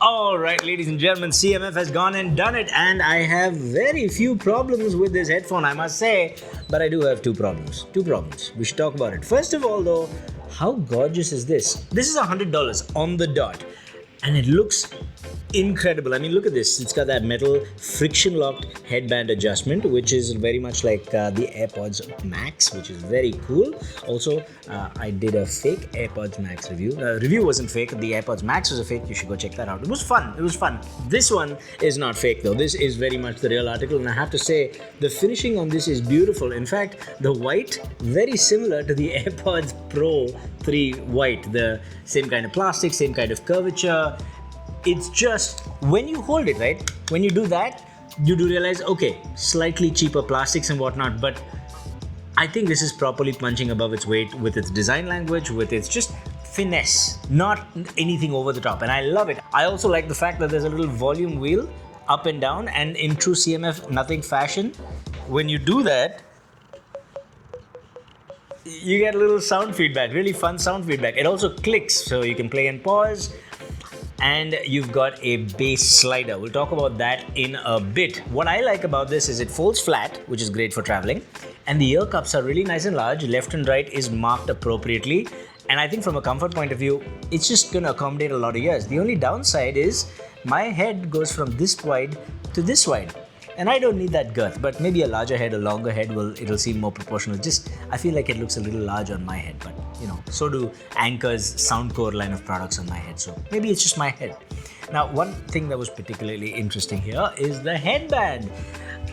All right, ladies and gentlemen, CMF has gone and done it, and I have very few problems with this headphone, I must say, but I do have two problems. We should talk about it. First of all, though, how gorgeous is this? This is $100 on the dot, and it looks incredible. I mean, look at this. It's got that metal friction locked headband adjustment, which is very much like the AirPods Max, which is very cool. Also, I did a fake AirPods Max review. Review wasn't fake. The AirPods Max was a fake. You should go check that out. It was fun. This one is not fake though. This is very much the real article, and I have to say the finishing on this is beautiful. In fact, the white very similar to the AirPods Pro 3 white. The same kind of plastic, same kind of curvature. It's just, when you hold it, right? When you do that, you do realize, okay, slightly cheaper plastics and whatnot, but I think this is properly punching above its weight with its design language, with its just finesse, not anything over the top, and I love it. I also like the fact that there's a little volume wheel up and down, and in true CMF nothing fashion, when you do that, you get a little sound feedback, really fun sound feedback. It also clicks, so you can play and pause. And you've got a bass slider. We'll talk about that in a bit. What I like about this is it folds flat, which is great for traveling. And the ear cups are really nice and large. Left and right is marked appropriately. And I think from a comfort point of view, it's just going to accommodate a lot of ears. The only downside is my head goes from this wide to this wide. And I don't need that girth, but maybe a larger head, a longer head, it'll seem more proportional. I feel like it looks a little large on my head, but so do Anker's Soundcore line of products on my head. So maybe it's just my head. Now, one thing that was particularly interesting here is the headband.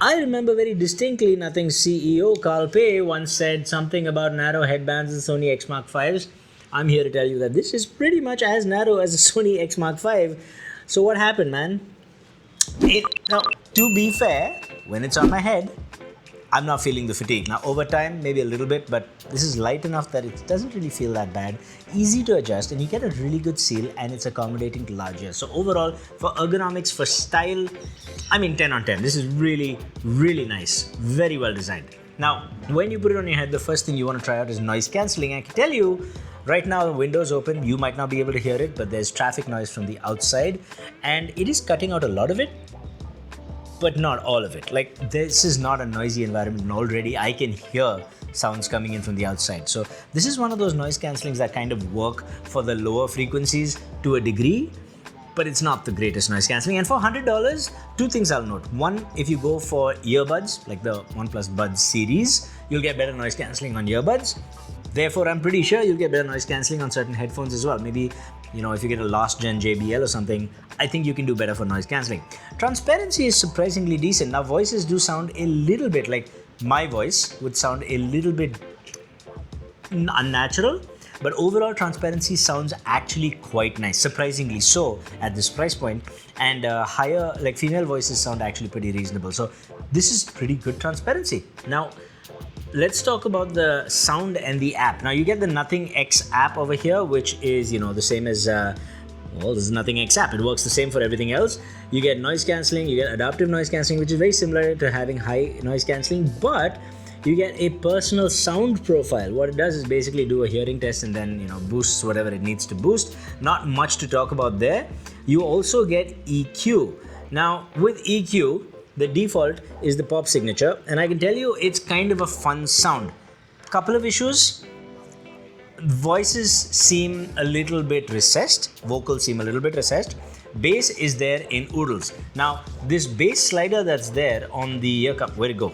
I remember very distinctly Nothing's CEO Carl Pei once said something about narrow headbands in Sony X Mark Vs. I'm here to tell you that this is pretty much as narrow as a Sony X Mark V. So what happened, man? Now, to be fair, when it's on my head, I'm not feeling the fatigue. Now, over time, maybe a little bit, but this is light enough that it doesn't really feel that bad. Easy to adjust, and you get a really good seal, and it's accommodating to large ears. So overall, for ergonomics, for style, 10 on 10. This is really, really nice. Very well designed. Now, when you put it on your head, the first thing you want to try out is noise cancelling. I can tell you, right now the window's open. You might not be able to hear it, but there's traffic noise from the outside, and it is cutting out a lot of it, but not all of it. Like, this is not a noisy environment, and already I can hear sounds coming in from the outside. So this is one of those noise cancellings that kind of work for the lower frequencies to a degree, but it's not the greatest noise cancelling. And for $100, two things I'll note. One, if you go for earbuds, like the OnePlus Buds series, you'll get better noise cancelling on earbuds. Therefore, I'm pretty sure you'll get better noise cancelling on certain headphones as well. Maybe, if you get a last gen JBL or something, I think you can do better for noise cancelling. Transparency is surprisingly decent. Now, voices do sound a little bit like my voice would sound a little bit unnatural, but overall transparency sounds actually quite nice, surprisingly so at this price point. And higher, like female voices sound actually pretty reasonable. So this is pretty good transparency. Now, let's talk about the sound and the app. Now, you get the Nothing X app over here, which is, the same as, this is Nothing X app. It works the same for everything else. You get noise cancelling, you get adaptive noise cancelling, which is very similar to having high noise cancelling, but you get a personal sound profile. What it does is basically do a hearing test and then, boosts whatever it needs to boost. Not much to talk about there. You also get EQ. Now, with EQ, the default is the pop signature, and I can tell you it's kind of a fun sound. Couple of issues. Voices seem a little bit recessed. Vocals seem a little bit recessed. Bass is there in oodles. Now, this bass slider that's there on the ear cup, where'd it go?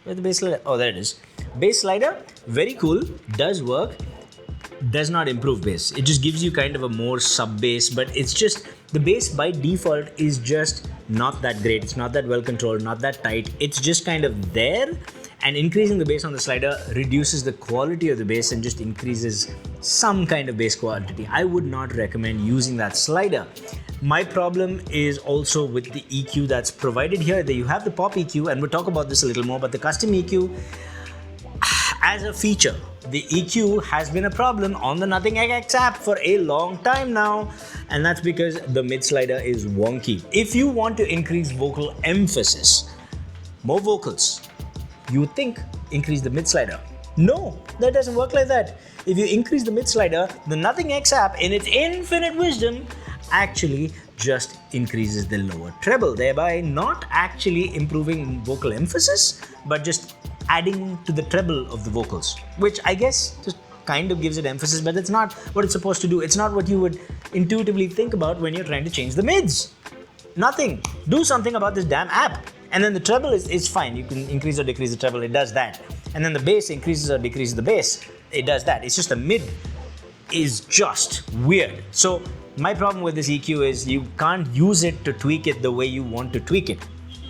Where's the bass slider? Oh, there it is. Bass slider, very cool, does work, does not improve bass. It just gives you kind of a more sub bass, but it's just, the bass by default is just not that great. It's not that well controlled, not that tight. It's just kind of there, and increasing the bass on the slider reduces the quality of the bass and just increases some kind of bass quantity. I would not recommend using that slider. My problem is also with the EQ that's provided here. That you have the pop EQ, and we'll talk about this a little more, but the custom EQ as a feature, the EQ has been a problem on the Nothing X app for a long time now, and that's because the mid slider is wonky. If you want to increase vocal emphasis, more vocals, you would think increase the mid slider. No, that doesn't work like that. If you increase the mid slider, the Nothing X app in its infinite wisdom actually just increases the lower treble, thereby not actually improving vocal emphasis, but just adding to the treble of the vocals, which I guess just kind of gives it emphasis, but it's not what it's supposed to do. It's not what you would intuitively think about when you're trying to change the mids. Nothing. Do something about this damn app. And then the treble is fine. You can increase or decrease the treble, it does that. And then the bass increases or decreases the bass, it does that. It's just the mid is just weird. So my problem with this EQ is you can't use it to tweak it the way you want to tweak it.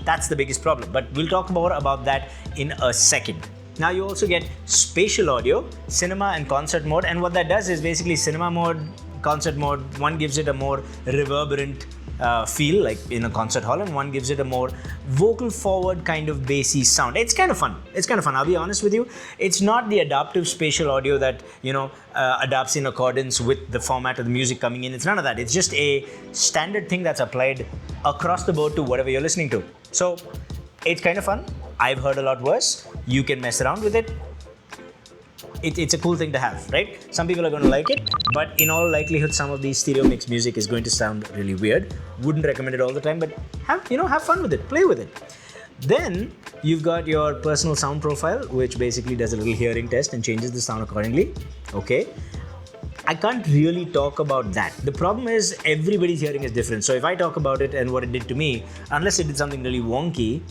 That's the biggest problem, but we'll talk more about that in a second. Now you also get spatial audio, cinema and concert mode, and what that does is basically cinema mode, concert mode, one gives it a more reverberant feel like in a concert hall, and one gives it a more vocal forward kind of bassy sound. It's kind of fun. I'll be honest with you. It's not the adaptive spatial audio that adapts in accordance with the format of the music coming in. It's none of that. It's just a standard thing that's applied across the board to whatever you're listening to. So it's kind of fun. I've heard a lot worse. You can mess around with it. It's a cool thing to have, right? Some people are going to like it, but in all likelihood, some of these stereo mix music is going to sound really weird. Wouldn't recommend it all the time, but have fun with it, play with it. Then you've got your personal sound profile, which basically does a little hearing test and changes the sound accordingly. Okay. I can't really talk about that. The problem is everybody's hearing is different. So if I talk about it and what it did to me, unless it did something really wonky,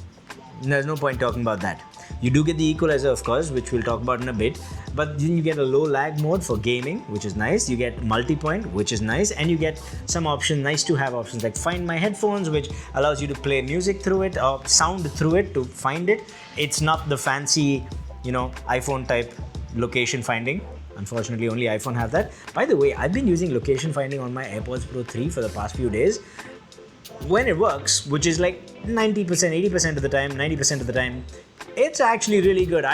there's no point talking about that. You do get the equalizer, of course, which we'll talk about in a bit, but then you get a low lag mode for gaming, which is nice. You get multi-point, which is nice, and you get some nice to have options like Find My Headphones, which allows you to play music through it or sound through it to find it. It's not the fancy, iPhone type location finding. Unfortunately, only iPhone have that. By the way, I've been using location finding on my AirPods Pro 3 for the past few days. When it works, which is like 90%, 80% of the time, 90% of the time, it's actually really good.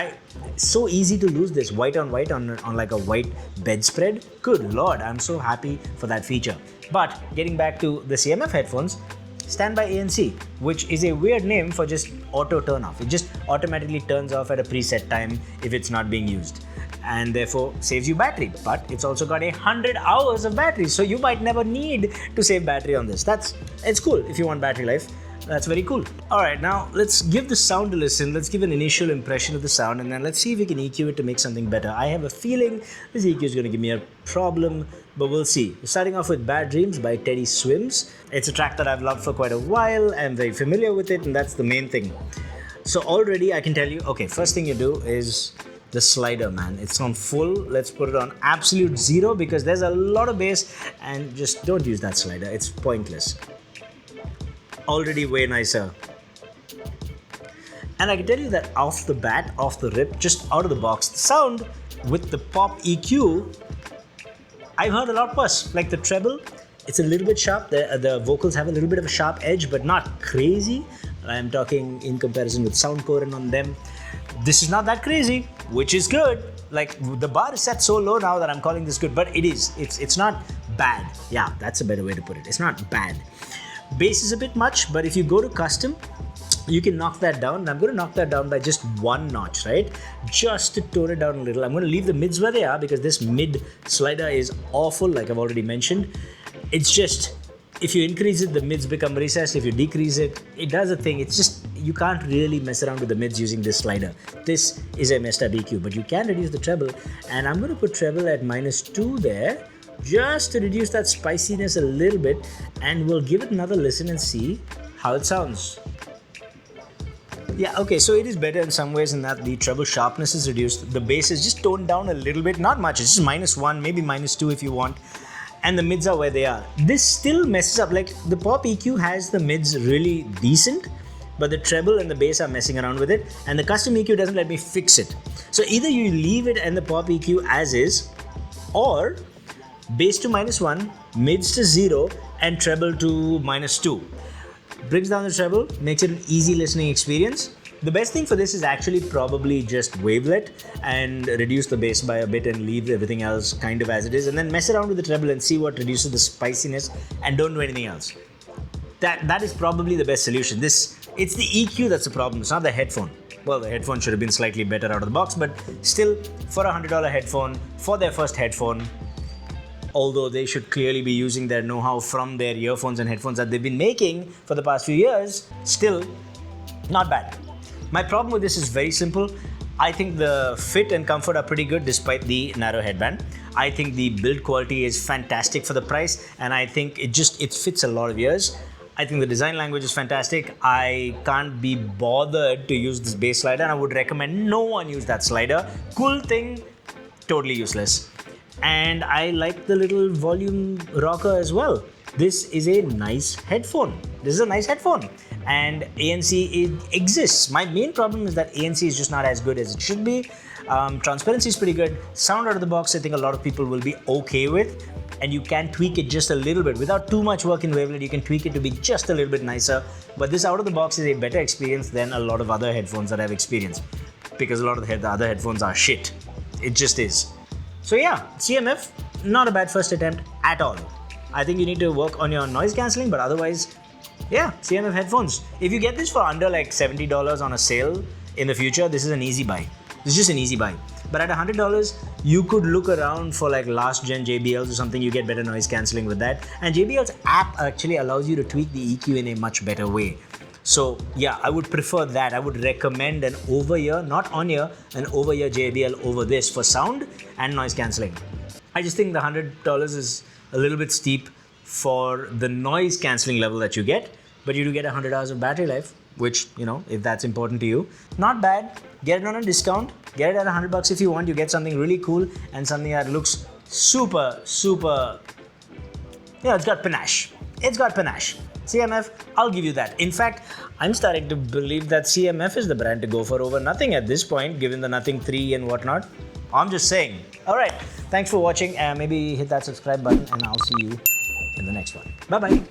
It's so easy to lose this white on white on like a white bedspread. Good Lord, I'm so happy for that feature. But getting back to the CMF headphones, Standby ANC, which is a weird name for just auto turn off. It just automatically turns off at a preset time if it's not being used, and therefore saves you battery. But it's also got 100 hours of battery, so you might never need to save battery on this. It's cool if you want battery life. That's very cool. Alright, now let's give the sound a listen. Let's give an initial impression of the sound, and then let's see if we can EQ it to make something better. I have a feeling this EQ is going to give me a problem, but we'll see. We're starting off with Bad Dreams by Teddy Swims. It's a track that I've loved for quite a while. I'm very familiar with it, and that's the main thing. So already I can tell you, okay, first thing you do is the slider, man. It's on full. Let's put it on absolute 0 because there's a lot of bass, and just don't use that slider. It's pointless. Already way nicer. And I can tell you that off the bat, off the rip, just out of the box, the sound with the pop EQ, I've heard a lot worse. Like the treble, it's a little bit sharp. The vocals have a little bit of a sharp edge, but not crazy. I'm talking in comparison with Soundcore and on them. This is not that crazy, which is good. Like the bar is set so low now that I'm calling this good, but it is. It's not bad. Yeah, that's a better way to put it. It's not bad. Bass is a bit much, but if you go to custom, you can knock that down. And I'm going to knock that down by just 1 notch, right? Just to tone it down a little. I'm going to leave the mids where they are because this mid slider is awful, like I've already mentioned. It's just, if you increase it, the mids become recessed. If you decrease it, it does a thing. It's just, you can't really mess around with the mids using this slider. This is a messed up EQ, but you can reduce the treble. And I'm going to put treble at -2 there, just to reduce that spiciness a little bit, and we'll give it another listen and see how it sounds. Yeah, okay, so it is better in some ways in that the treble sharpness is reduced. The bass is just toned down a little bit, not much. It's just -1, maybe -2 if you want. And the mids are where they are. This still messes up. Like the pop EQ has the mids really decent, but the treble and the bass are messing around with it, and the custom EQ doesn't let me fix it. So either you leave it and the pop EQ as is, or bass to -1, mids to 0, and treble to -2. Brings down the treble, makes it an easy listening experience. The best thing for this is actually probably just wavelet and reduce the bass by a bit and leave everything else kind of as it is, and then mess around with the treble and see what reduces the spiciness, and don't do anything else. That is probably the best solution. It's the EQ that's the problem. It's not the headphone. Well, the headphone should have been slightly better out of the box, but still, for a $100 headphone, for their first headphone, although they should clearly be using their know-how from their earphones and headphones that they've been making for the past few years, still not bad. My problem with this is very simple. I think the fit and comfort are pretty good despite the narrow headband. I think the build quality is fantastic for the price, and I think it fits a lot of ears. I think the design language is fantastic. I can't be bothered to use this bass slider, and I would recommend no one use that slider. Cool thing, totally useless. And I like the little volume rocker as well. This is a nice headphone. This is a nice headphone. And ANC exists. My main problem is that ANC is just not as good as it should be. Transparency is pretty good. Sound out of the box, I think a lot of people will be okay with. And you can tweak it just a little bit. Without too much work in wavelet, you can tweak it to be just a little bit nicer. But this out of the box is a better experience than a lot of other headphones that I've experienced. Because a lot of the other headphones are shit. It just is. So yeah, CMF, not a bad first attempt at all. I think you need to work on your noise cancelling, but otherwise, yeah, CMF headphones. If you get this for under like $70 on a sale in the future, this is an easy buy. This is just an easy buy. But at $100, you could look around for like last gen JBLs or something. You get better noise cancelling with that. And JBL's app actually allows you to tweak the EQ in a much better way. So yeah, I would prefer that. I would recommend an over-ear, not on-ear, an over-ear JBL over this for sound and noise cancelling. I just think the $100 is a little bit steep for the noise cancelling level that you get, but you do get 100 hours of battery life, which, you know, if that's important to you, not bad. Get it on a discount. Get it at $100 if you want. You get something really cool and something that looks super, it's got panache. It's got panache. CMF, I'll give you that. In fact, I'm starting to believe that CMF is the brand to go for over Nothing at this point, given the Nothing 3 and whatnot. I'm just saying. All right. Thanks for watching. Maybe hit that subscribe button and I'll see you in the next one. Bye-bye.